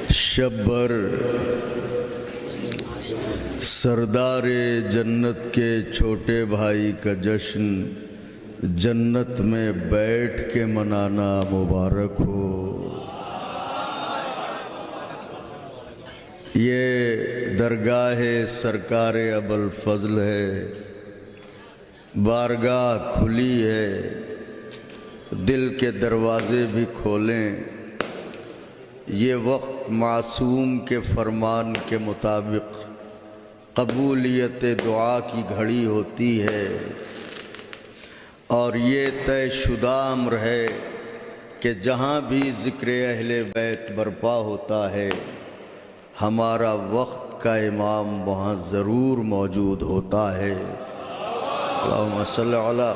شب بھر سردار جنت کے چھوٹے بھائی کا جشن جنت میں بیٹھ کے منانا مبارک ہو۔ یہ درگاہ سرکار ابوالفضل ہے، بارگاہ کھلی ہے، دل کے دروازے بھی کھولیں۔ یہ وقت معصوم کے فرمان کے مطابق قبولیت دعا کی گھڑی ہوتی ہے، اور یہ طے شدہ امر ہے کہ جہاں بھی ذکر اہل بیت برپا ہوتا ہے ہمارا وقت کا امام وہاں ضرور موجود ہوتا ہے۔ اللہم صلی علی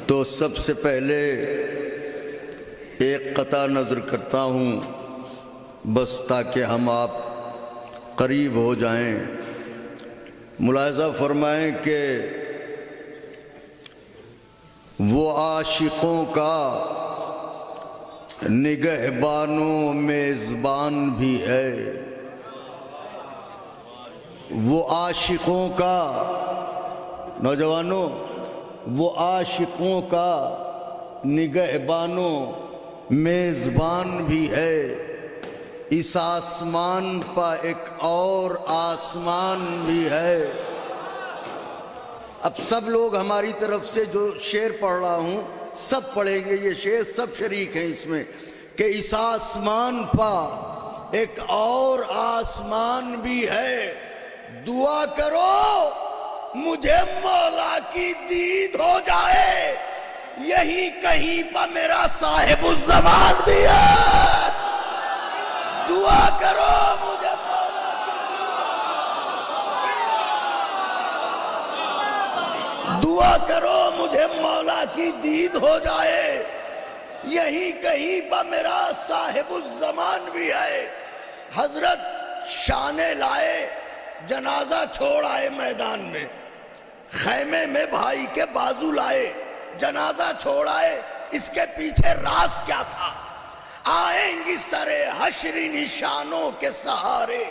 تو سب سے پہلے ایک قطع نظر کرتا ہوں بس تاکہ ہم آپ قریب ہو جائیں۔ ملاحظہ فرمائیں کہ وہ عاشقوں کا نگہبان و میزبان بھی ہے، وہ عاشقوں کا، نوجوانوں، وہ عاشقوں کا نگہبان و میزبان بھی ہے۔ اس آسمان پا ایک اور آسمان بھی ہے۔ اب سب لوگ ہماری طرف سے جو شعر پڑھ رہا ہوں سب پڑھیں گے، یہ شعر سب شریک ہیں اس میں، کہ اس آسمان پا ایک اور آسمان بھی ہے، دعا کرو مجھے مولا کی دید ہو جائے، یہی کہیں پا میرا صاحب الزمان بھی ہے، دعا کرو مجھے دعا کرو مجھے مولا کی دید ہو جائے، یہی کہیں پا میرا صاحب الزمان بھی ہے۔ حضرت شانے لائے، جنازہ چھوڑ آئے میدان میں، خیمے میں بھائی کے بازو لائے، جنازہ چھوڑ آئے، اس کے پیچھے راز کیا تھا؟ آئیں گی سرے حشری نشانوں کے سہارے،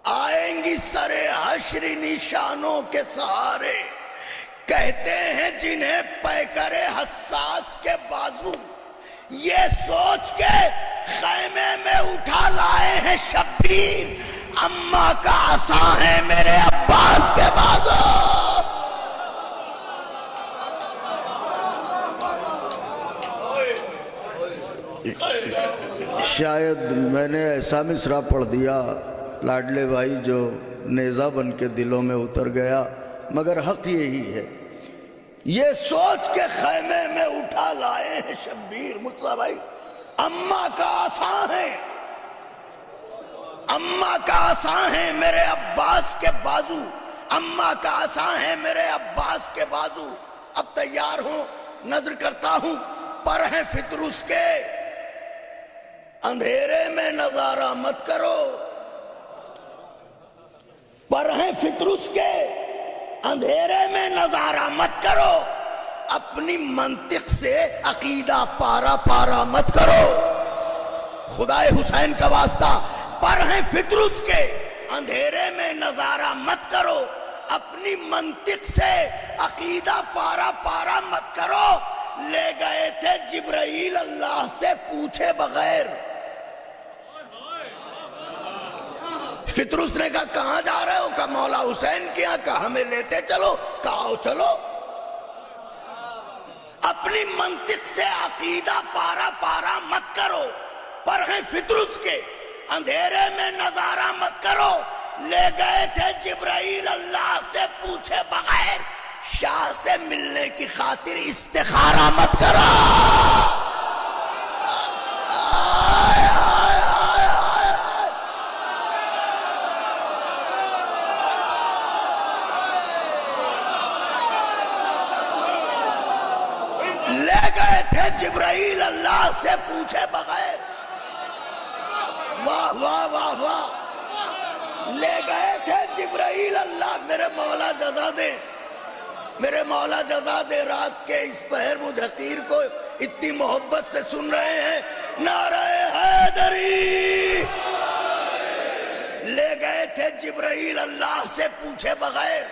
آئیں گی سرے حشری نشانوں کے سہارے، کہتے ہیں جنہیں پیکر حساس کے بازو، یہ سوچ کے خیمے میں اٹھا لائے ہیں شبیر، اماں کا عصا ہے میرے عباس کے بازو۔ شاید میں نے ایسا مصرع پڑھ دیا لاڈلے بھائی جو نیزہ بن کے دلوں میں اتر گیا، مگر حق یہی ہے۔ یہ سوچ کے خیمے میں اٹھا لائے ہیں شبیر، مرتضیٰ بھائی، اماں کا عصا ہے، اماں کا عصا ہے میرے عباس کے بازو، اماں کا عصا ہے میرے عباس کے بازو۔ اب تیار ہوں، نظر کرتا ہوں، پر ہیں فطرس کے، اندھیرے میں نظارہ مت کرو، پر ہیں فطرس کے، اندھیرے میں نظارہ مت کرو، اپنی منطق سے عقیدہ پارا پارا مت کرو، خدائے حسین کا واسطہ، پر ہیں فطرس کے، اندھیرے میں نظارہ مت کرو، اپنی منطق سے عقیدہ پارا پارا مت کرو۔ لے گئے تھے جبرائیل اللہ سے پوچھے بغیر، فطرس نے کہا کہاں جا رہے ہو؟ کہا مولا حسین کے یہاں، کہا ہمیں لیتے چلو، کہا آؤ چلو۔ اپنی منطق سے عقیدہ پارا پارا مت کرو، پر ہیں فطرس کے، اندھیرے میں نظارہ مت کرو۔ لے گئے تھے جبرائیل اللہ سے پوچھے بغیر، شاہ سے ملنے کی خاطر استخارہ مت کرو۔ لے گئے تھے جبرائیل اللہ سے پوچھے بغیر، واہ واہ واہ واہ، لے گئے تھے جبرائیل اللہ میرے مولا جزا دے، میرے مولا جزا دے، رات کے اس پہر مجھ حقیر کو اتنی محبت سے سن رہے ہیں، نعرہ حیدری لے گئے تھے جبرائیل اللہ سے پوچھے بغیر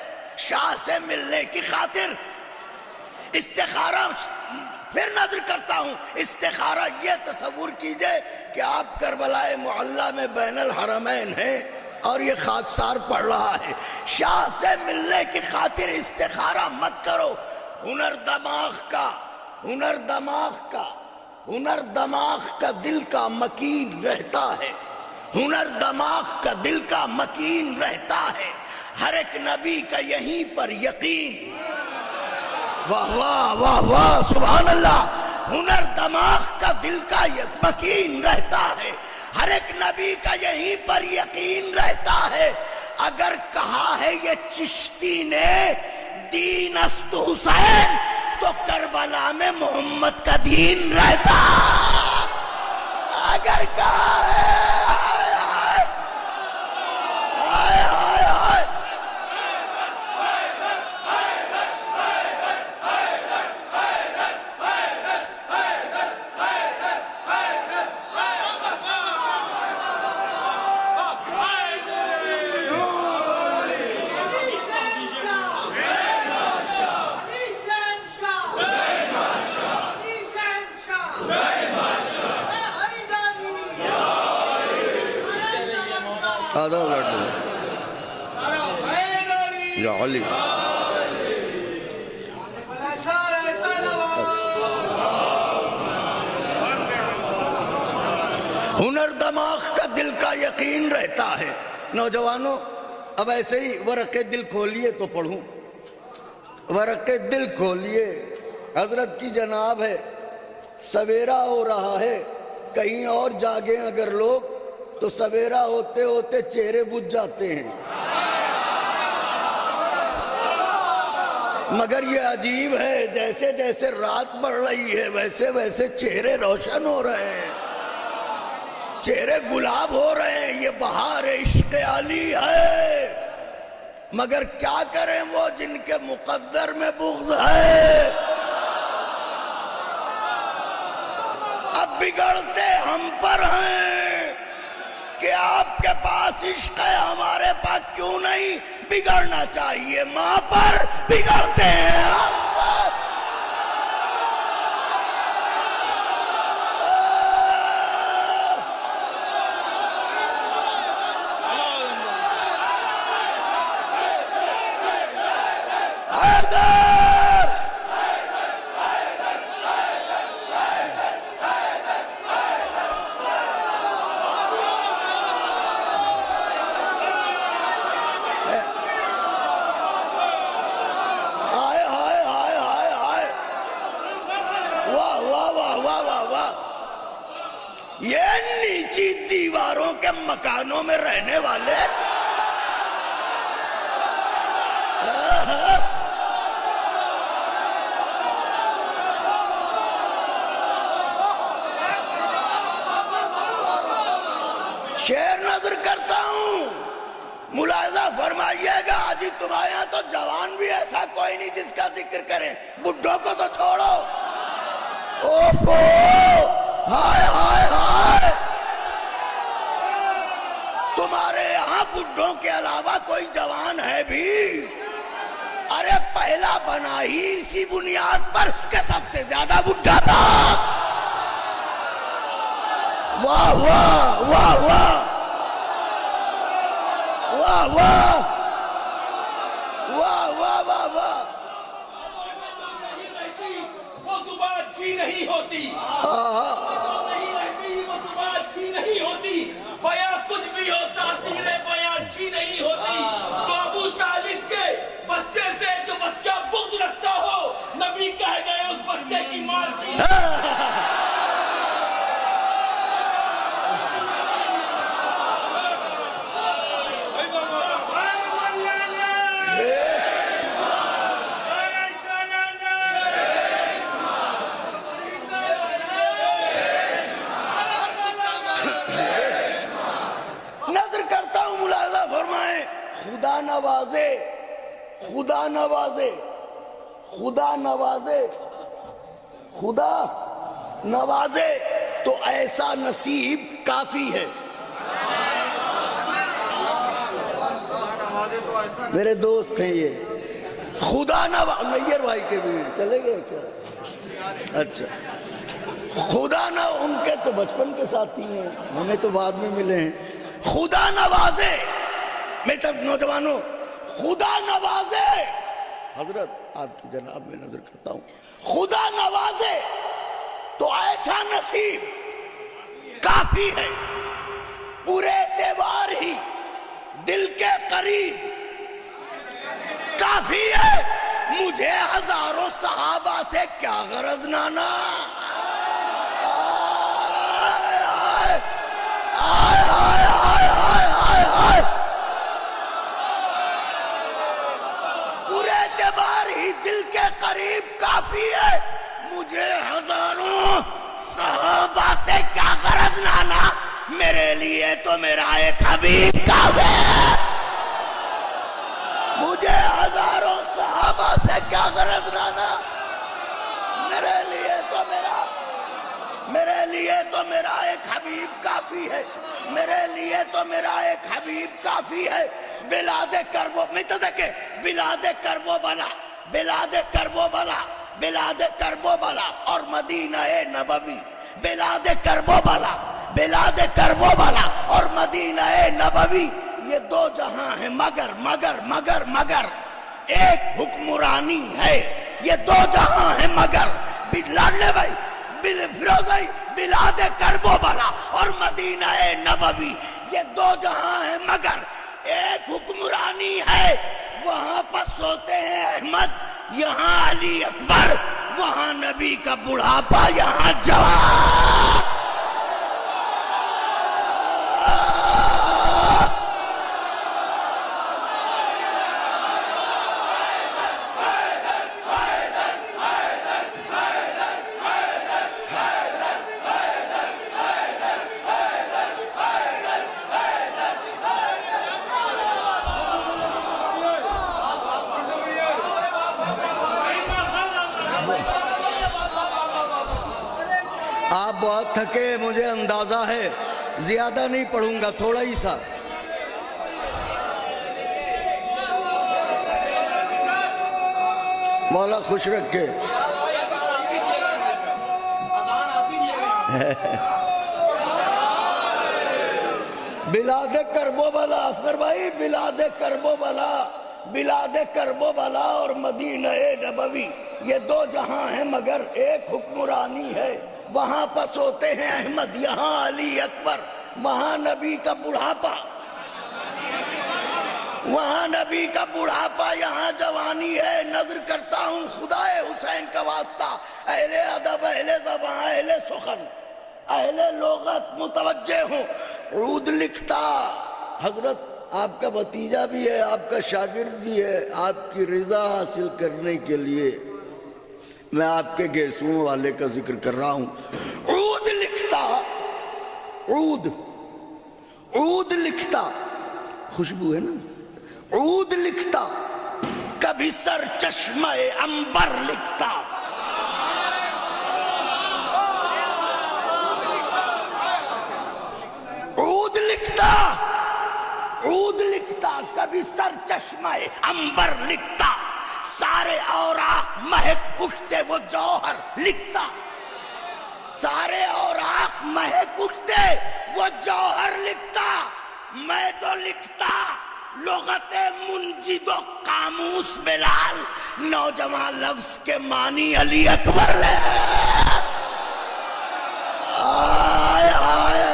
شاہ سے ملنے کی خاطر۔ استخارہ پھر نظر کرتا ہوں، استخارہ یہ تصور کیجئے کہ آپ کربلائے معلی میں بین الحرمین ہیں اور یہ خاکسار پڑ رہا ہے، شاہ سے ملنے کی خاطر استخارہ مت کرو۔ ہنر دماغ کا دل کا مکین رہتا ہے، ہنر دماغ کا دل کا مکین رہتا ہے، ہر ایک نبی کا یہیں پر یقین۔ واہ واہ واہ واہ سبحان اللہ۔ ہنر دماغ کا دل کا مکین رہتا ہے، ہر ایک نبی کا یہیں پر یقین رہتا ہے۔ اگر کہا ہے یہ چشتی نے دین است حسین، تو کربلا میں محمد کا دین رہتا۔ اگر کہا ہے یا علی ہنر دماغ کا دل کا یقین رہتا ہے۔ نوجوانوں اب ایسے ہی ورق دل کھولیے تو پڑھوں، ورق دل کھولیے، حضرت کی جناب ہے، سویرا ہو رہا ہے، کہیں اور جاگیں اگر لوگ تو سویرا ہوتے ہوتے چہرے بجھ جاتے ہیں، مگر یہ عجیب ہے جیسے جیسے رات بڑھ رہی ہے ویسے ویسے چہرے روشن ہو رہے ہیں، چہرے گلاب ہو رہے ہیں۔ یہ بہار عشق علی ہے، مگر کیا کریں وہ جن کے مقدر میں بغض ہے۔ اب بگڑتے ہم پر ہیں کہ آپ کے پاس عشق ہے، ہمارے پاس کیوں نہیں؟ بگڑنا چاہیے ماں پر، بگڑتے ہیں ہم پر۔ یہ نیچی دیواروں کے مکانوں میں رہنے والے شعر نظر کرتا ہوں، ملاحظہ فرمائیے گا۔ آج ہی تمہارے یہاں تو جوان بھی ایسا کوئی نہیں جس کا ذکر کریں، بڈھوں کو تو چھوڑو۔ اوفو ہائے ہائے ہائے، تمہارے یہاں بڈھوں کے علاوہ کوئی جوان ہے بھی؟ ارے پہلا بنا ہی اسی بنیاد پر کہ سب سے زیادہ بڈھا تھا۔ واہ واہ واہ واہ واہ واہ واہ واہ واہ واہ۔ وہ زبان اچھی نہیں ہوتی، نہیں ہوتی، بیاں کچھ بھی ہو، تاثیر بیاں اچھی نہیں ہوتی۔ تو ابو طالب کے بچے سے جو بچہ بغض رکھتا ہو، نبی کہہ گئے اس بچے کی ماں اچھی ہے۔ خدا نوازے، خدا نوازے، خدا نوازے، خدا نوازے تو ایسا نصیب کافی ہے۔ میرے دوست ہیں یہ، خدا نواز، نیر بھائی کے بھی ہیں، چلے گئے کیا؟ اچھا، خدا نہ، ان کے تو بچپن کے ساتھی ہیں، ہمیں تو بعد میں ملے ہیں۔ خدا نوازے، میں تب نوجوانوں، خدا نوازے، حضرت آپ کی جناب میں نظر کرتا ہوں، خدا نوازے تو ایسا نصیب کافی ہے، پورے اعتبار ہی دل کے قریب کافی ہے، مجھے ہزاروں صحابہ سے کیا غرض نانا۔ پورے اعتبار ہی دل کے قریب کافی ہے، مجھے ہزاروں صحابہ سے کیا غرض نانا، میرے لیے تو میرا ایک حبیب کعبہ ہے۔ مجھے ہزاروں صحابہ سے کیا غرض نانا، میرے لیے تو میرا ایک حبیب کافی ہے، میرے لیے تو میرا ایک حبیب کافی ہے۔ بلاد کرب و میں تو دیکھے، بلاد کرب و بلا، بلاد کرب و بلا، بلاد کرب و بلا اور مدینہ نبوی، بلاد کرب و بلا، بلاد کرب و بلا اور مدینہ نبوی، یہ دو جہاں ہیں مگر مگر مگر مگر ایک حکمرانی ہے، یہ دو جہاں ہیں مگر لاڈلے بھائی، فیروز بھائی، بلاد کرب و بلا اور مدینہ نبوی، یہ دو جہاں ہیں مگر ایک حکمرانی ہے، وہاں پر سوتے ہیں احمد، یہاں علی اکبر، وہاں نبی کا بڑھاپا، یہاں جوان۔ آپ بہت تھکے، مجھے اندازہ ہے، زیادہ نہیں پڑھوں گا، تھوڑا ہی سا۔ مولا خوش رکھے۔ بلاد کرب و بلا، اصغر بھائی، بلاد کرب و بلا، بلاد کرب و بلا اور مدینہ نبوی، یہ دو جہاں ہیں مگر ایک حکمرانی ہے، وہاں پر سوتے ہیں احمد، یہاں علی اکبر، وہاں نبی کا بڑھاپا، وہاں نبی کا بڑھاپا، یہاں جوانی ہے۔ نظر کرتا ہوں خدا حسین کا واسطہ، اہل ادب، اہل زبان، اہل سخن، اہل لغت متوجہ ہوں۔ عود لکھتا، حضرت آپ کا بھتیجا بھی ہے، آپ کا شاگرد بھی ہے، آپ کی رضا حاصل کرنے کے لیے میں آپ کے گیسوں والے کا ذکر کر رہا ہوں۔ عود لکھتا، عود، عود لکھتا، خوشبو ہے نا، عود لکھتا، کبھی سر چشمہ عنبر لکھتا، عود لکھتا، عود لکھتا، کبھی سر چشمہ عنبر لکھتا، سارے اوراق مہک اٹھتے وہ جوہر لکھتا، سارے اوراق مہک اٹھتے وہ جوہر لکھتا، میں جو لکھتا لغت منجد و قاموس بلال، نوجوان لفظ کے معنی علی اکبر لے۔ آئے آئے،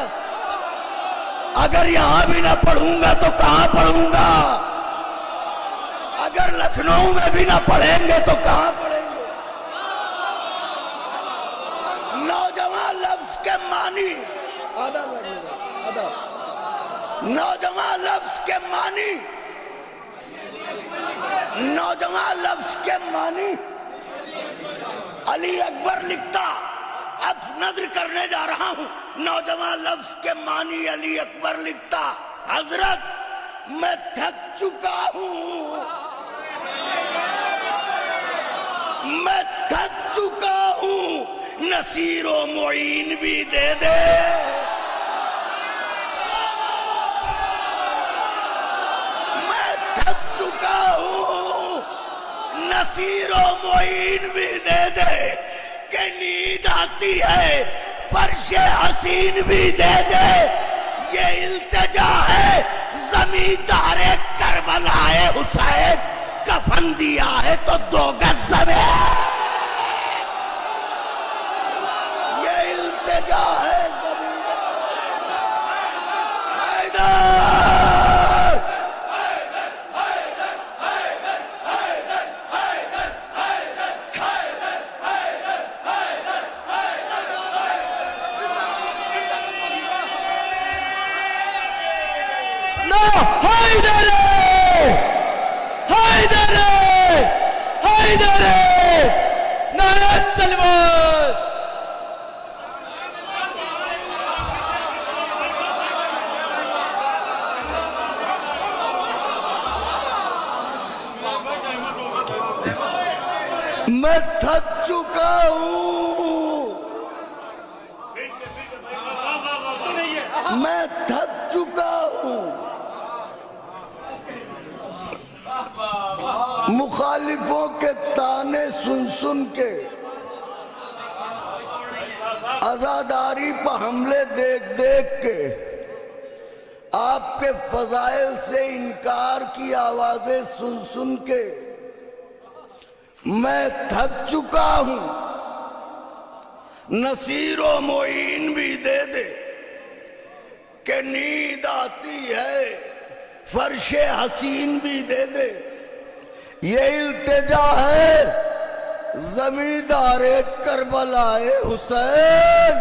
اگر یہاں بھی نہ پڑھوں گا تو کہاں پڑھوں گا؟ اگر لکھنؤ میں بھی نہ پڑھیں گے تو کہاں پڑھیں گے؟ نوجوان لفظ کے معنی، نوجوان لفظ کے معنی، نوجوان لفظ کے معنی علی اکبر لکھتا۔ اب نظر کرنے جا رہا ہوں، نوجوان لفظ کے معنی علی اکبر لکھتا۔ حضرت میں تھک چکا ہوں، میں تھک چکا ہوں، نصیر و معین بھی دے دے۔ میں تھک چکا ہوں، نصیر و معین بھی دے دے، کہ نیند آتی ہے فرش حسین بھی دے دے۔ یہ التجا ہے زمیندار کربلا حسین، کفن دیا ہے تو 2 گز زمین۔ یہ التجا ہے زمیندار حیدر۔ میں تھک چکا ہوں، میں تھک چکا ہوں، مخالفوں کے تانے سن سن کے، عزاداری پہ حملے دیکھ دیکھ کے، آپ کے فضائل سے انکار کی آوازیں سن سن کے میں تھک چکا ہوں۔ نصیر و معین بھی دے دے، کہ نیند آتی ہے فرش حسین بھی دے دے۔ یہ التجا ہے زمیندار کربلا حسین،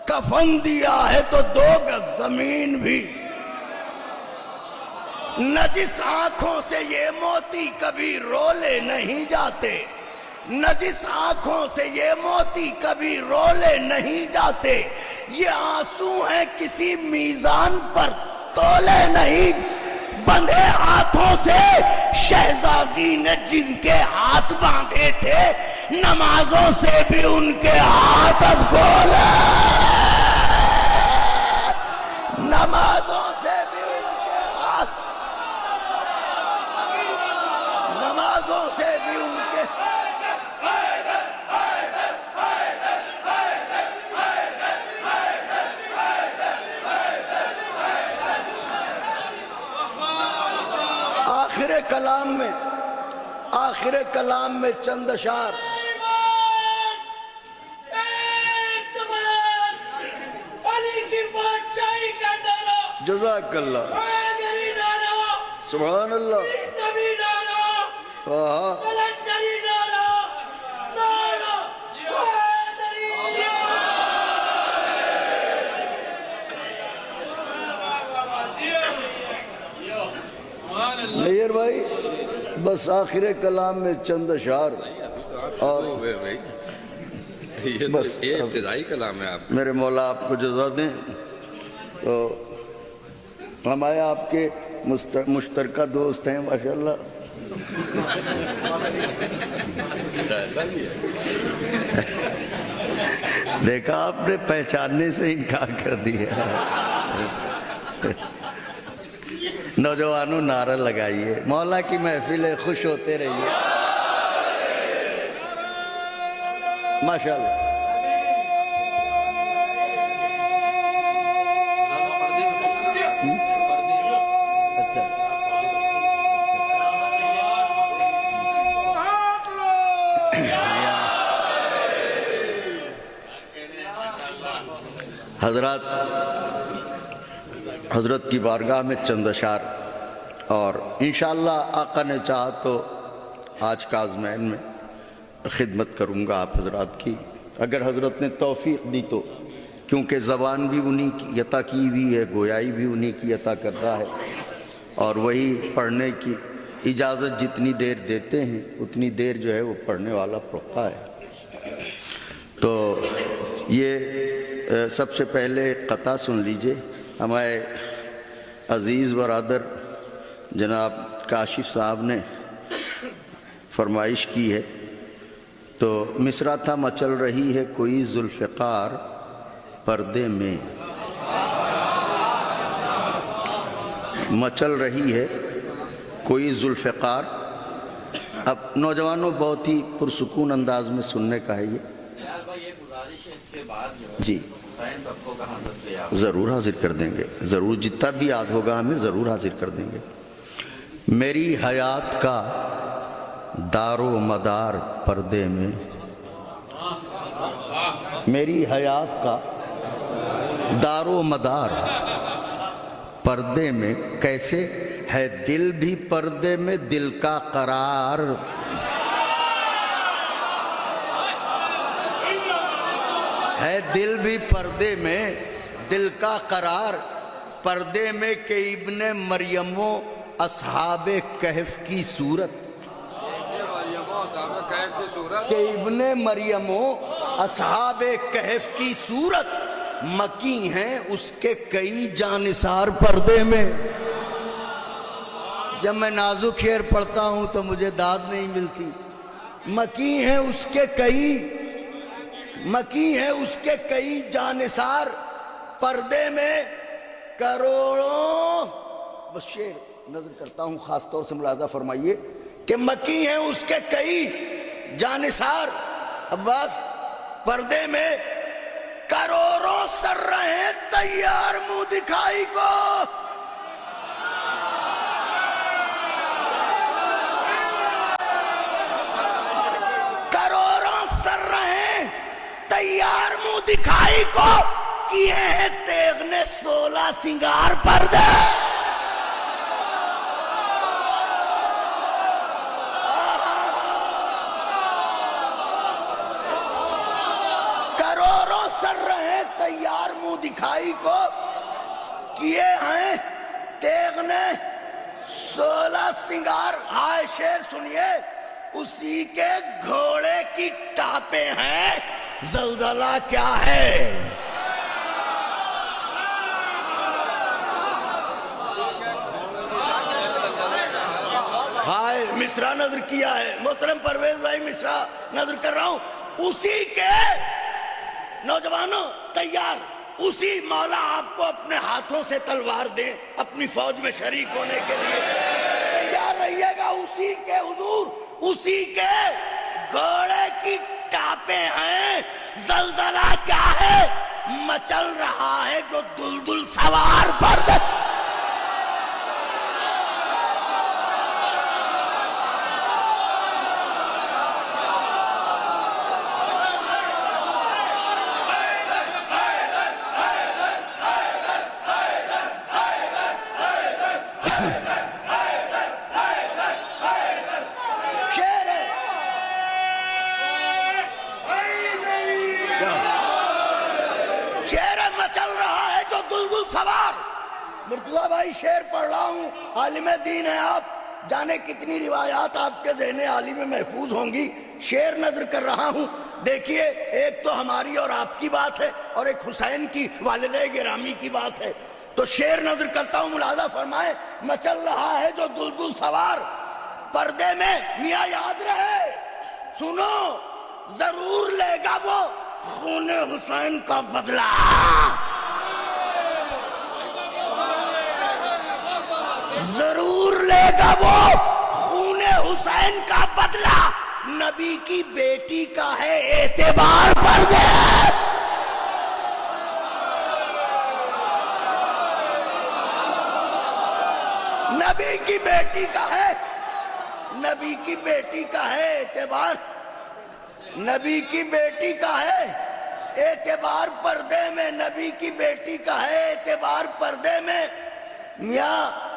کفن دیا ہے تو 2 گز زمین بھی۔ نجس آنکھوں سے یہ موتی کبھی رولے نہیں جاتے، نجس آنکھوں سے یہ موتی کبھی رولے نہیں جاتے، یہ آنسو ہیں کسی میزان پر تولے نہیں۔ بندھے ہاتھوں سے شہزادی نے جن کے ہاتھ باندھے تھے، نمازوں سے بھی ان کے ہاتھ اب کھولے، نمازوں سے بھی ان کے ہاتھ، نمازوں سے بھی ان کے آخر کلام میں چند اشعار۔ جزاک اللہ، سبحان اللہ، میئر بھائی بس آخر کلام میں چند اشعار اور بس یہ ابتدائی کلام ہے آپ میرے مولا آپ کو جزا دیں۔ تو ہم آئے آپ کے مشترکہ دوست ہیں ماشاءاللہ۔ ایسا بھی ہے، دیکھا آپ نے پہچاننے سے انکار کر دیا۔ نوجوانوں نعرہ لگائیے، مولا کی محفل ہے، خوش ہوتے رہیے ماشاءاللہ۔ حضرت کی بارگاہ میں چند اشعار، اور انشاءاللہ آقا نے چاہا تو آج کا آزمین میں خدمت کروں گا آپ حضرات کی، اگر حضرت نے توفیق دی تو، کیونکہ زبان بھی انہی کی عطا کی ہوئی ہے، گویائی بھی انہی کی عطا کرتا ہے، اور وہی پڑھنے کی اجازت جتنی دیر دیتے ہیں اتنی دیر جو ہے وہ پڑھنے والا پڑھتا ہے۔ تو یہ سب سے پہلے قطعہ سن لیجئے، ہمارے عزیز برادر جناب کاشف صاحب نے فرمائش کی ہے، تو مصرع تھا مچل رہی ہے کوئی ذوالفقار پردے میں، مچل رہی ہے کوئی ذوالفقار. اب نوجوانوں بہت ہی پرسکون انداز میں سننے کا ہے یہ. یہ گزارش ہے اس کے بعد جو ہے جی حسین سب کو کہاں دستیاب ضرور حاضر کر دیں گے، ضرور جتنا بھی یاد ہوگا ہمیں ضرور حاضر کر دیں گے. میری حیات کا دار و مدار پردے میں، میری حیات کا دار و مدار پردے میں، کیسے ہے دل بھی پردے میں دل کا قرار. ہے دل بھی پردے میں دل کا قرار، پردے میں کہ ابن مریم و اصحاب کہف کی صورت، کہ ابن مریم و اصحاب کہف کی صورت مکی ہیں اس کے کئی جانثار پردے میں. جب میں نازک شعر پڑھتا ہوں تو مجھے داد نہیں ملتی. مکی ہیں اس کے کئی جانثار پردے میں کروڑوں. بس شعر نظر کرتا ہوں، خاص طور سے ملاحظہ فرمائیے کہ مکی ہیں اس کے کئی جانثار عباس پردے میں، کروڑوں سر رہے تیار منہ دکھائی کو. کروڑوں سر رہے تیار منہ دکھائی کو، کیے ہیں تیغ نے 16 سنگار پردے. کروڑوں سر رہے تیار منہ دکھائی کو، کیے ہیں تیغ نے 16 سنگار. ہائے شعر سنیے، اسی کے گھوڑے کی ٹاپے ہیں، زلزلہ کیا ہے. ہائے مصرع نظر کیا ہے محترم پرویز بھائی، مصرع نظر کر رہا ہوں. اسی کے نوجوانوں تیار، اسی مولا آپ کو اپنے ہاتھوں سے تلوار دیں اپنی فوج میں شریک ہونے کے لیے. تیار رہیے گا، اسی کے حضور، اسی کے گھوڑے کی ٹاپے ہیں. زلزلہ کیا ہے، مچل رہا ہے جو دلدل سوار پردے. مرتضیٰ بھائی شعر پڑھ رہا ہوں، عالم دین ہیں آپ، جانے کتنی روایات آپ کے ذہن عالی میں محفوظ ہوں گی. شعر نظر کر رہا ہوں، دیکھیے ایک تو ہماری اور آپ کی بات ہے اور ایک حسین کی والد گرامی کی بات ہے. تو شعر نظر کرتا ہوں، ملاحظہ فرمائیں. مچل رہا ہے جو دلدل سوار پردے میں، میاں یاد رہے، سنو ضرور لے گا وہ خون حسین کا بدلہ. ضرور لے گا وہ خون حسین کا بدلہ. نبی کی بیٹی کا ہے اعتبار پردے. نبی کی بیٹی کا ہے، نبی کی بیٹی کا ہے اعتبار، نبی کی بیٹی کا ہے اعتبار پردے میں، نبی کی بیٹی کا ہے اعتبار پردے میں. میاں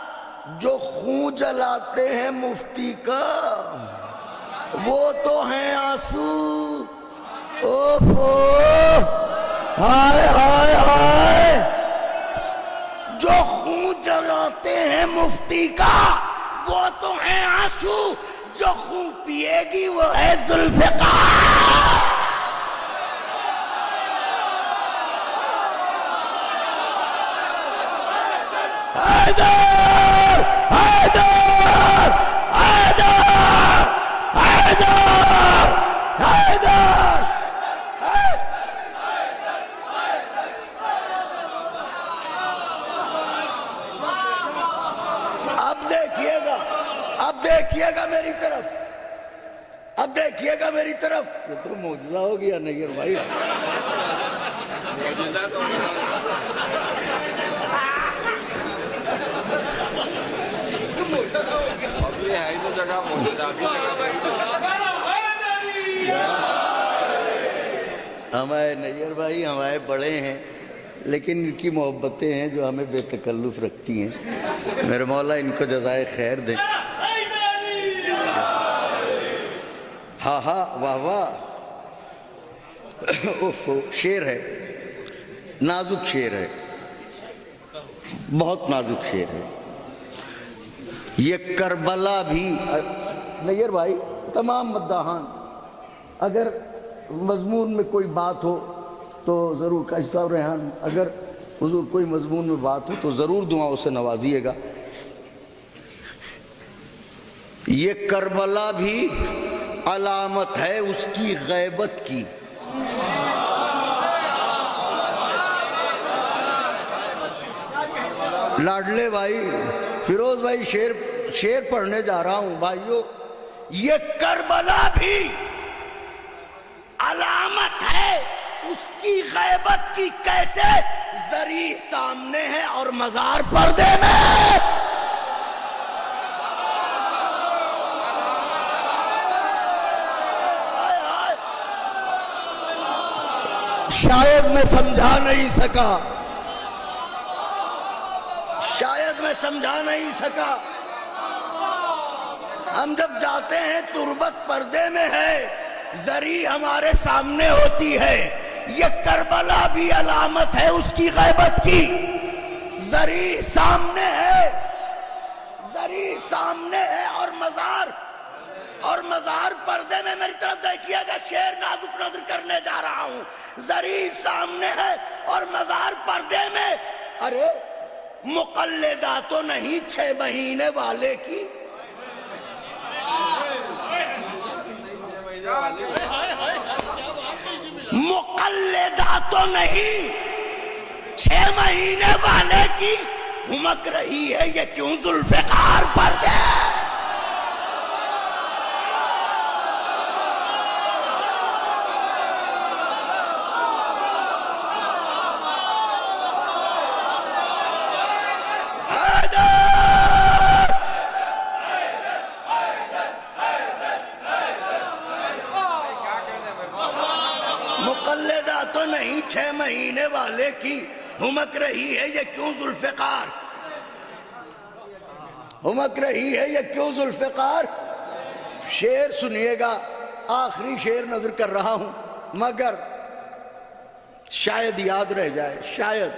جو خون جلاتے ہیں مفتی کا وہ تو ہیں آنسو. اوفو ہائے ہائے ہائے، جو خون جلاتے ہیں مفتی کا وہ تو ہیں آنسو، جو خون پیے گی وہ ہے ذوالفقار. حیدر اب دیکھیے گا میری طرف، اب دیکھیے گا میری طرف. یہ تو معجزہ ہو گیا نیر بھائی. موجودہ تو ابھی ہے ہی تو جگہ موجودہ ہمارے نیر بھائی ہمارے بڑے ہیں، لیکن ان کی محبتیں ہیں جو ہمیں بے تکلف رکھتی ہیں. میرے مولا ان کو جزائے خیر دیں. ہاں ہاں واہ واہ. شعر ہے، نازک شعر ہے، بہت نازک شعر ہے. یہ کربلا بھی نیر بھائی، تمام مداحان اگر مضمون میں کوئی بات ہو تو ضرور کاشف صاحب ریحان، اگر حضور کوئی مضمون میں بات ہو تو ضرور دعاؤں سے نوازیے گا. یہ کربلا بھی علامت ہے اس کی غیبت کی. لاڈلے بھائی فیروز بھائی شعر پڑھنے جا رہا ہوں بھائیو. یہ کربلا بھی علامت ہے اس کی غیبت کی. کیسے؟ زری سامنے ہے اور مزار پردے میں. شاید میں سمجھا نہیں سکا. ہم جب جاتے ہیں تربت پردے میں ہے، زری ہمارے سامنے ہوتی ہے. یہ کربلا بھی علامت ہے اس کی غیبت کی. زری سامنے ہے اور مزار پردے میں. میری طرف دیکھیے گا، شعر نازک نظر کرنے جا رہا ہوں. زری سامنے ہے اور مزار پردے میں. ارے مقلدہ تو نہیں 6 مہینے والے کی. مقلدہ تو نہیں 6 مہینے والے کی. ہمک رہی ہے یہ کیوں ذوالفقار پردے. مقلدہ تو نہیں 6 مہینے والے کی. ہمک رہی ہے یہ کیوں ذوالفقار. شعر سنیے گا، آخری شعر نظر کر رہا ہوں، مگر شاید یاد رہ جائے. شاید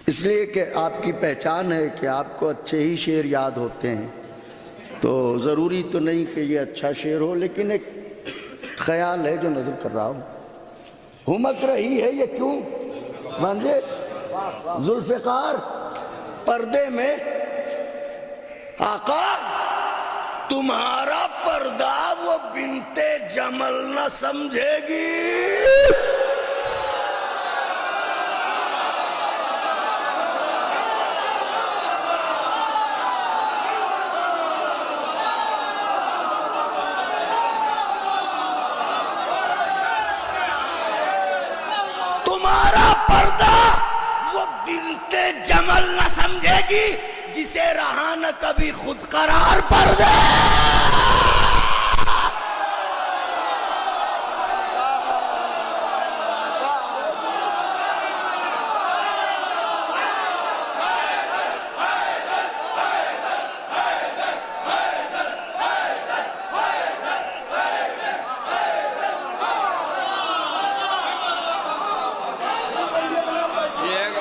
اس لیے کہ آپ کی پہچان ہے کہ آپ کو اچھے ہی شعر یاد ہوتے ہیں، تو ضروری تو نہیں کہ یہ اچھا شعر ہو، لیکن ایک خیال ہے جو نظر کر رہا ہوں. ہمک رہی ہے یہ کیوں مانجے ذوالفقار پردے میں. آقا تمہارا پردہ وہ بنت جمل نہ سمجھے گی. تمہارا پردہ وہ بنت جمل نہ سمجھے گی جسے رہا نہ کبھی خود قرار پردے. یہ ایک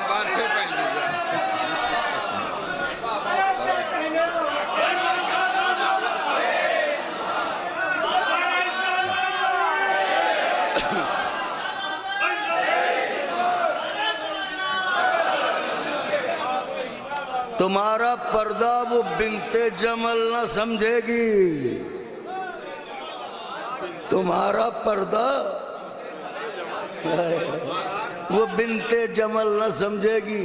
بار پھر پہن لیجیے. تمہارا پردہ وہ بنت جمل نہ سمجھے گی. تمہارا پردہ وہ بنت جمل نہ سمجھے گی.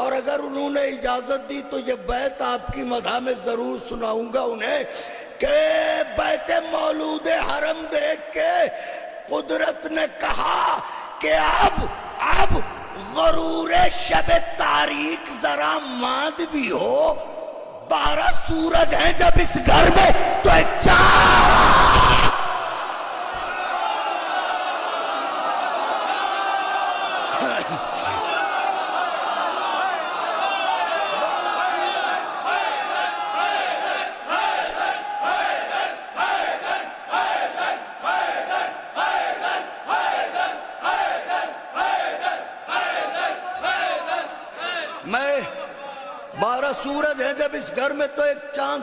اور اگر انہوں نے اجازت دی تو یہ بیت آپ کی مدح میں ضرور سناؤں گا انہیں کہ بیت مولود حرم دیکھ کے قدرت نے کہا کہ اب غرور شب تاریک ذرا ماند بھی ہو، 12 سورج ہیں جب اس گھر میں تو ایک چاند میں 12 سورج ہیں جب اس گھر میں تو ایک چاند.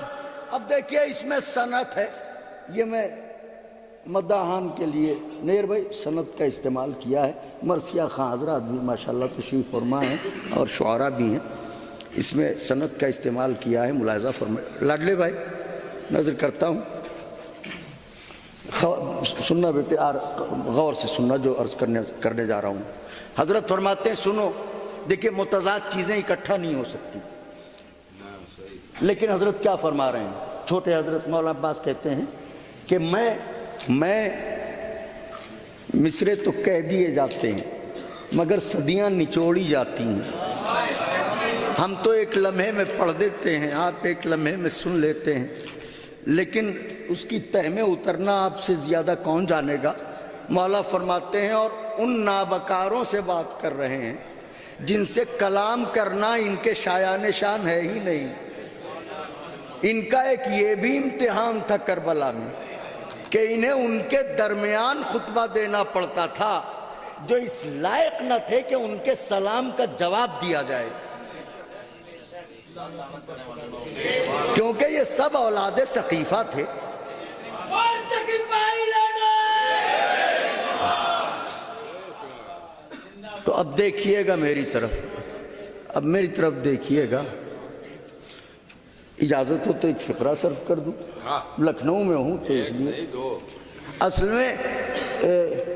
اب دیکھیے اس میں صنعت ہے، یہ میں مداحان کے لیے نیر بھائی صنعت کا استعمال کیا ہے. مرثیہ خان حضرات بھی ماشاءاللہ تشریف فرما ہیں اور شعراء بھی ہیں، اس میں صنعت کا استعمال کیا ہے، ملاحظہ فرمائے. لاڈلے بھائی نظر کرتا ہوں، سننا بیٹے، غور سے سننا جو عرض کرنے جا رہا ہوں. حضرت فرماتے ہیں سنو، دیکھیں متضاد چیزیں اکٹھا نہیں ہو سکتی، لیکن حضرت کیا فرما رہے ہیں؟ چھوٹے حضرت مولانا عباس کہتے ہیں کہ میں مصرے تو کہہ دیے جاتے ہیں مگر صدیاں نچوڑی جاتی ہیں. ہم تو ایک لمحے میں پڑھ دیتے ہیں، آپ ایک لمحے میں سن لیتے ہیں، لیکن اس کی تہ میں اترنا آپ سے زیادہ کون جانے گا. مولا فرماتے ہیں اور ان نابکاروں سے بات کر رہے ہیں جن سے کلام کرنا ان کے شایان شان ہے ہی نہیں. ان کا ایک یہ بھی امتحان تھا کربلا میں کہ انہیں ان کے درمیان خطبہ دینا پڑتا تھا جو اس لائق نہ تھے کہ ان کے سلام کا جواب دیا جائے، کیونکہ یہ سب اولاد ثقیفہ تھے. تو اب دیکھیے گا میری طرف دیکھیے گا. اجازت ہو تو ایک فقرہ صرف کر دوں. لکھنؤ میں ہوں تو اس لیے اصل میں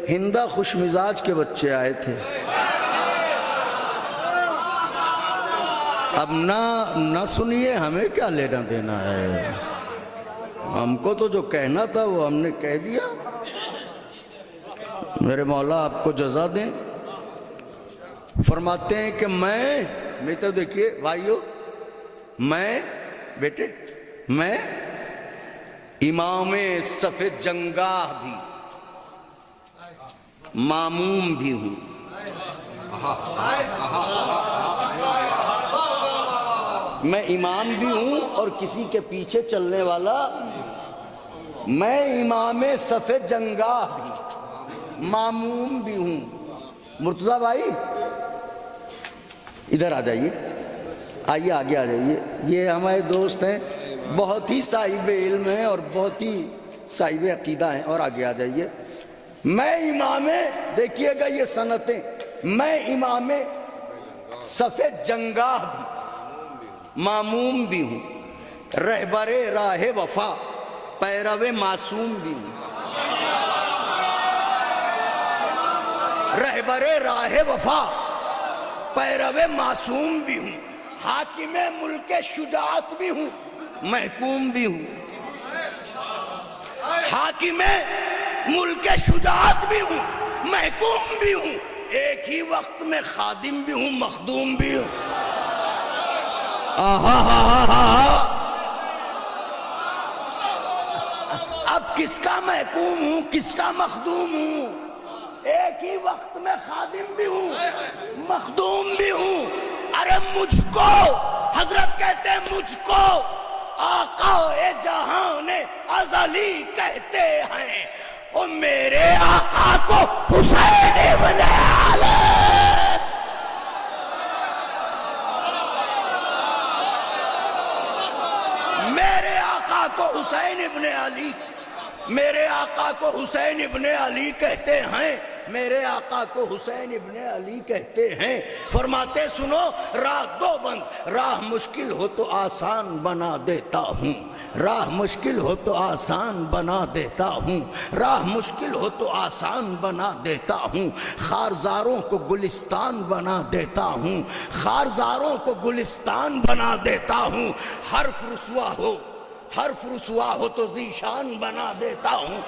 ہندہ خوش مزاج کے بچے آئے تھے. اب نہ سنیے، ہمیں کیا لینا دینا ہے، ہم کو تو جو کہنا تھا وہ ہم نے کہہ دیا. میرے مولا آپ کو جزا دیں. فرماتے ہیں کہ میں تو دیکھیے بھائیو، میں امام صف جنگاہ بھی، ماموم بھی ہوں. میں امام بھی ہوں اور کسی کے پیچھے چلنے والا. میں امام صف جنگاہ بھی، ماموم بھی ہوں. مرتضیٰ بھائی ادھر آ جائیے، آئیے آگے آ جائیے. یہ ہمارے دوست ہیں، بہت ہی صاحب علم ہیں اور بہت ہی صاحب عقیدہ ہیں. اور آگے آ جائیے. میں امام، دیکھیے گا یہ سنتیں، میں امام صف جنگاہ بھی، ماموم بھی ہوں، رہبر راہ وفا، پیرو معصوم بھی ہوں. رہبر راہ وفا، پیرو معصوم بھی ہوں، حاکم ملک شجاعت بھی ہوں، محکوم بھی ہوں. حاکم ملک شجاعت بھی ہوں، محکوم بھی ہوں، ایک ہی وقت میں خادم بھی ہوں، مخدوم بھی ہوں. اب کس کا محکوم ہوں، کس کا مخدوم ہوں؟ ایک ہی وقت میں خادم بھی ہوں، مخدوم بھی ہوں. ارے مجھ کو، حضرت کہتے ہیں مجھ کو آقا جہان ازلی کہتے ہیں، اور میرے آقا کو حسین ابن علی. میرے آقا کو حسین ابن علی، میرے آقا کو حسین ابن علی کہتے ہیں. میرے آقا کو حسین ابن علی کہتے ہیں. فرماتے سنو راہ دو بند, راہ مشکل ہو تو آسان بنا دیتا ہوں, راہ مشکل ہو تو آسان بنا دیتا ہوں, راہ مشکل ہو تو آسان بنا دیتا ہوں, خارزاروں کو گلستان بنا دیتا ہوں, خارزاروں کو گلستان بنا دیتا ہوں, حرف رسوا ہو, حرف رسوا ہو تو ذیشان بنا دیتا ہوں,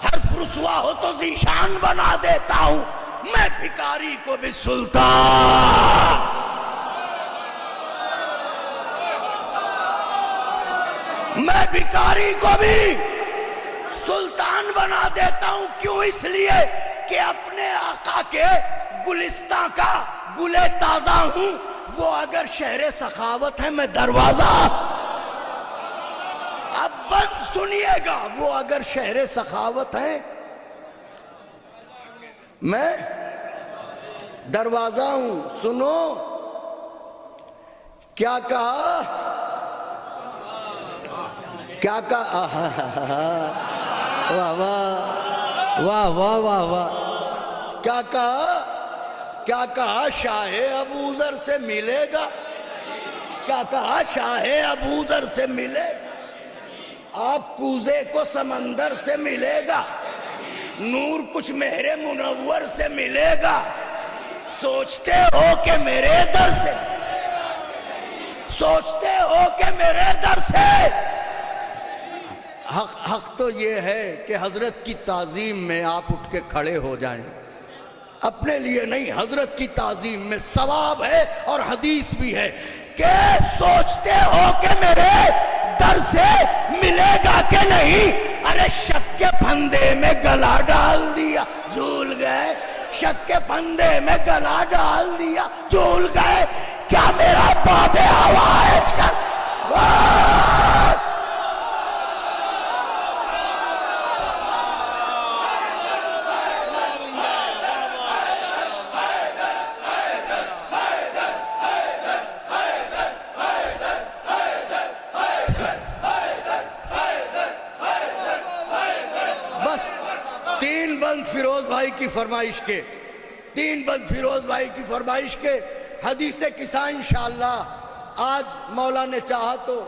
حرف رسوا ہو تو ذیشان بنا دیتا ہوں, میں بھکاری کو بھی سلطان, میں بھکاری کو بھی سلطان بنا دیتا ہوں. کیوں؟ اس لیے کہ اپنے آقا کے گلستان کا گلے تازہ ہوں. وہ اگر شہر سخاوت ہے میں دروازہ, اب بند سنیے گا, وہ اگر شہر سخاوت ہے میں دروازہ ہوں. سنو کیا کہا, کیا کہا, واہ واہ واہ واہ واہ واہ, کیا کہا, کیا کہا, شاہ ابو ذر سے ملے گا, کیا کہا, شاہ ابو ذر سے ملے گا, آپ کوزے کو سمندر سے ملے گا, نور کچھ مہر منور سے ملے گا, سوچتے ہو کہ میرے در سے, سوچتے ہو کہ میرے در سے. حق تو یہ ہے کہ حضرت کی تعظیم میں آپ اٹھ کے کھڑے ہو جائیں, اپنے لیے نہیں, حضرت کی تعظیم میں ثواب ہے اور حدیث بھی ہے کہ سوچتے ہو کہ میرے در سے ملے گا کہ نہیں. ارے شک کے پھندے میں گلا ڈال دیا جھول گئے, شک کے پھندے میں گلا ڈال دیا جھول گئے, کیا میرا باب آواز کر فیروز بھائی کی فرمائش کے, تین بند فیروز بھائی کی فرمائش کے حدیث قصہ انشاءاللہ آج مولا نے چاہا تو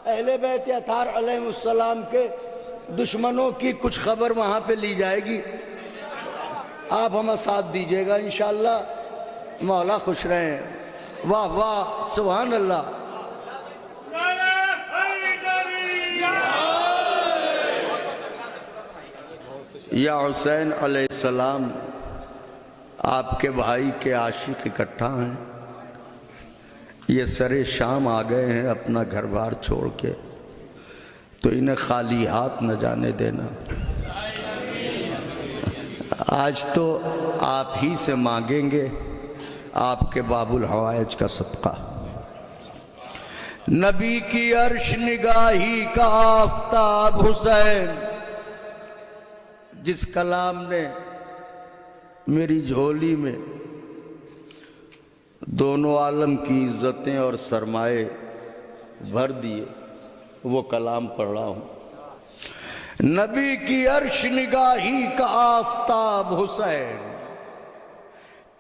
اہل بیت اطہار علیہ السلام کے دشمنوں کی کچھ خبر وہاں پہ لی جائے گی, آپ ہمیں ساتھ دیجئے گا انشاءاللہ, مولا خوش رہیں. واہ واہ سبحان اللہ. یا حسین علیہ السلام, آپ کے بھائی کے عاشق اکٹھا ہیں, یہ سر شام آ گئے ہیں اپنا گھر بار چھوڑ کے, تو انہیں خالی ہاتھ نہ جانے دینا. آج تو آپ ہی سے مانگیں گے آپ کے باب الحوائج کا صدقہ. نبی کی عرش نگاہی کا آفتاب حسین, جس کلام نے میری جھولی میں دونوں عالم کی عزتیں اور سرمائے بھر دیے, وہ کلام پڑھ رہا ہوں. نبی کی عرش نگاہی کا آفتاب حسین,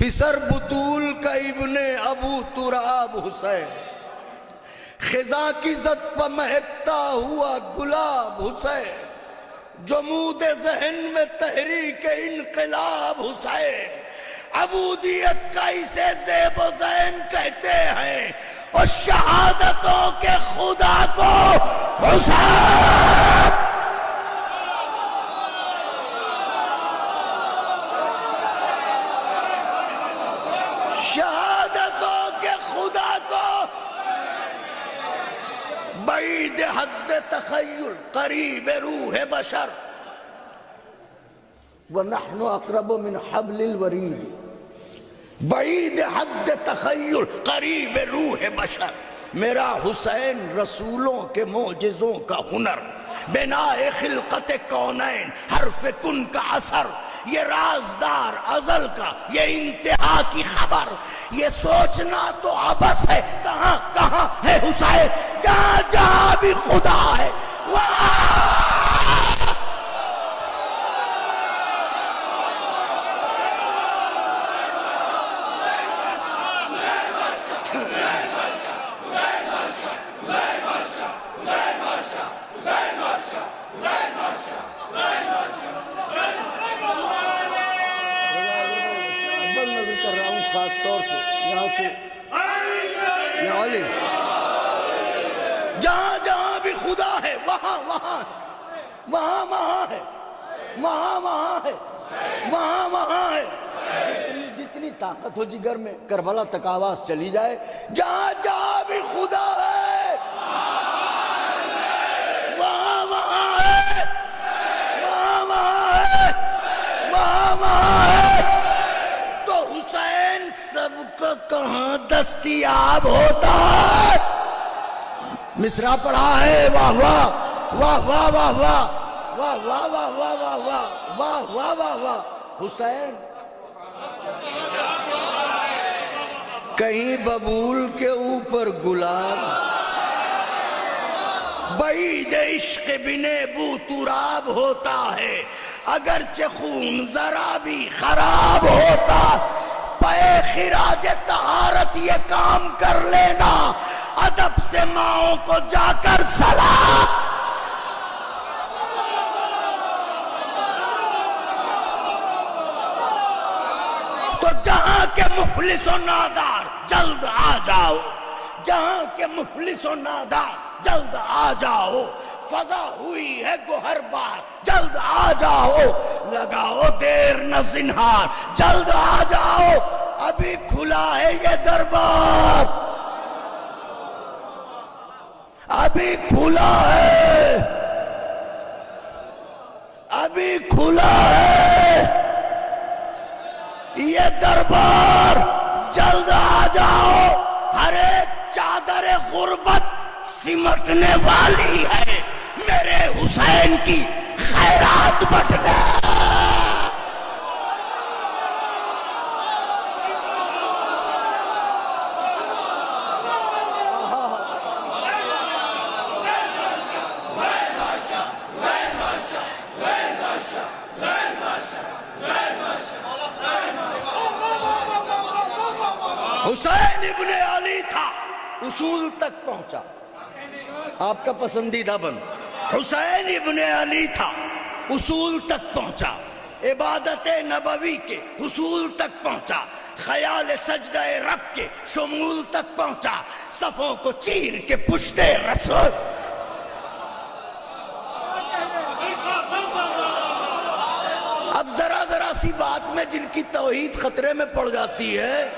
پسر بطول کا ابن ابو تراب حسین, خزاں کی زد پہ مہکتا ہوا گلاب حسین, جمود ذہن میں تحریک انقلاب حسین, عبودیت کا اسے زیب و زین کہتے ہیں, اور شہادتوں کے خدا کو حسین. شہادتوں کے خدا کو بعید حد تخیل قریب روح بشر, وَنَحْنُ أَقْرَبُ مِنْ حَبْلِ الْوَرِيدِ, بعید حد تخیل قریب روح بشر. میرا حسین رسولوں کے معجزوں کا ہنر, بناء خلقت کونین حرف کن کا اثر, یہ رازدار ازل کا یہ انتہا کی خبر. یہ سوچنا تو عبث ہے کہاں کہاں ہے حسین, جہاں جہاں بھی خدا ہے. خدا ہے وہاں وہاں ہے، وہاں وہاں ہے، وہاں وہاں ہے، وہاں وہاں ہے۔ جتنی طاقت ہو جگر میں کربلا تک آواز چلی جائے، جہاں جہاں بھی خدا ہے وہاں وہاں ہے، وہاں وہاں ہے، وہاں وہاں ہے۔ تو حسین سب کا کہاں دستیاب ہوتا ہے؟ مصرع پڑھا ہے، واہ واہ واہ واہ واہ واہ واہ واہ واہ واہ واہ واہ واہ واہ واہ واہ۔ حسین کہیں ببول کے اوپر گلاب، بعید عشق بنے بو تراب ہوتا ہے، اگرچہ خون ذرا بھی خراب ہوتا، پے خراج طہارت یہ کام کر لینا، ادب سے ماؤں کو جا کر سلام۔ تو جہاں کے مفلس و نادار جلد آ جاؤ، جہاں کے مفلس و نادار جلد آ جاؤ، فضا ہوئی ہے گوہر بار جلد آ جاؤ، لگاؤ دیر نہ زنہار جلد آ جاؤ، ابھی کھلا ہے یہ دربار، ابھی کھلا ہے، ابھی کھلا ہے یہ دربار، جلد آ جاؤ، ہر ایک چادر غربت سمٹنے والی ہے، میرے حسین کی خیرات بٹنے۔ حسین ابن علی تھا، اصول تک پہنچا، آپ کا پسندیدہ بن، حسین ابن علی تھا، اصول تک پہنچا، عبادت نبوی کے حصول تک پہنچا، خیال سجدہ رب کے شمول تک پہنچا، صفوں کو چیر کے پشت رسول۔ اب ذرا ذرا سی بات میں جن کی توحید خطرے میں پڑ جاتی ہے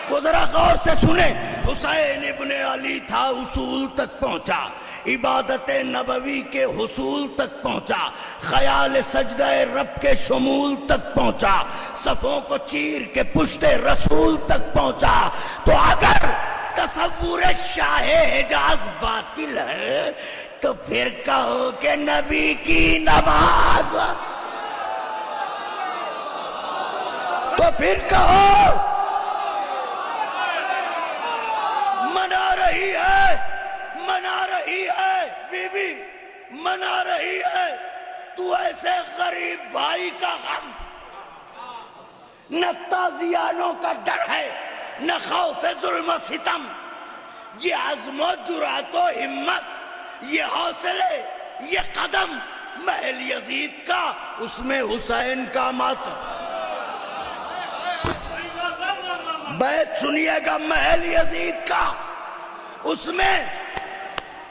وہ ذرا غور سے سنیں۔ حسین ابن علی تھا، اصول تک پہنچا، عبادت نبوی کے حصول تک پہنچا، خیال سجدہ رب کے شمول تک پہنچا، صفوں کو چیر کے پشت رسول تک پہنچا۔ تو اگر تصور شاہ حجاز باطل ہے تو پھر کہو کہ نبی کی نماز، تو پھر کہو منا رہی ہے، منا رہی ہے بی بی، منا رہی ہے تو ایسے غریب بھائی کا غم، نہ تازیانوں کا ڈر ہے نہ خوف ظلم و ستم، یہ عزم و جرأت و ہمت، یہ حوصلے، یہ قدم محل یزید کا، اس میں حسین کا ماتم۔ بیت سنیے گا محل یزید کا، اس میں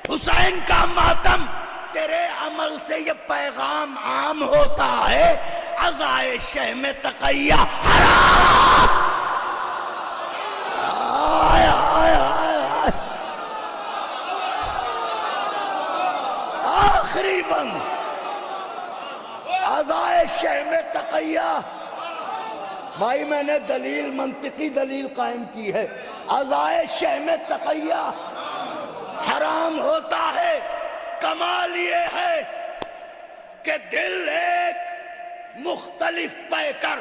حسین کا ماتم، تیرے عمل سے یہ پیغام عام ہوتا ہے، عزائے شہ میں تقیہ حرام۔ آیا آیا آیا آخری بند، عزائے شہ میں تقیہ۔ بھائی میں نے دلیل، منطقی دلیل قائم کی ہے، عزائے شہ میں تقیہ حرام ہوتا ہے۔ کمال یہ ہے کہ دل ایک مختلف پے کر،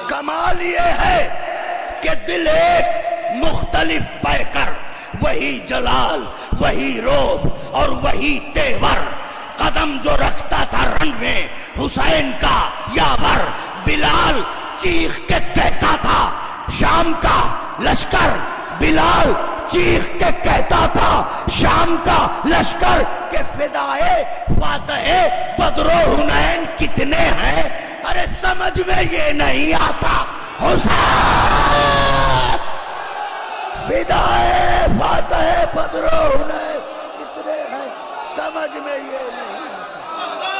کمال یہ ہے کہ دل ایک مختلف پے کر، وہی جلال، وہی روب اور وہی تیور، قدم جو رکھتا تھا رن میں حسین کا یاور، بلال چیخ کے کہتا تھا شام کا لشکر، بلال چیخ کے کہتا تھا شام کا لشکر، کہ فدائے فاتح بدر و حنین کتنے ہیں، ارے سمجھ میں یہ نہیں آتا، حسین فدائے فاتح بدر و حنین کتنے ہیں سمجھ میں یہ نہیں آتا.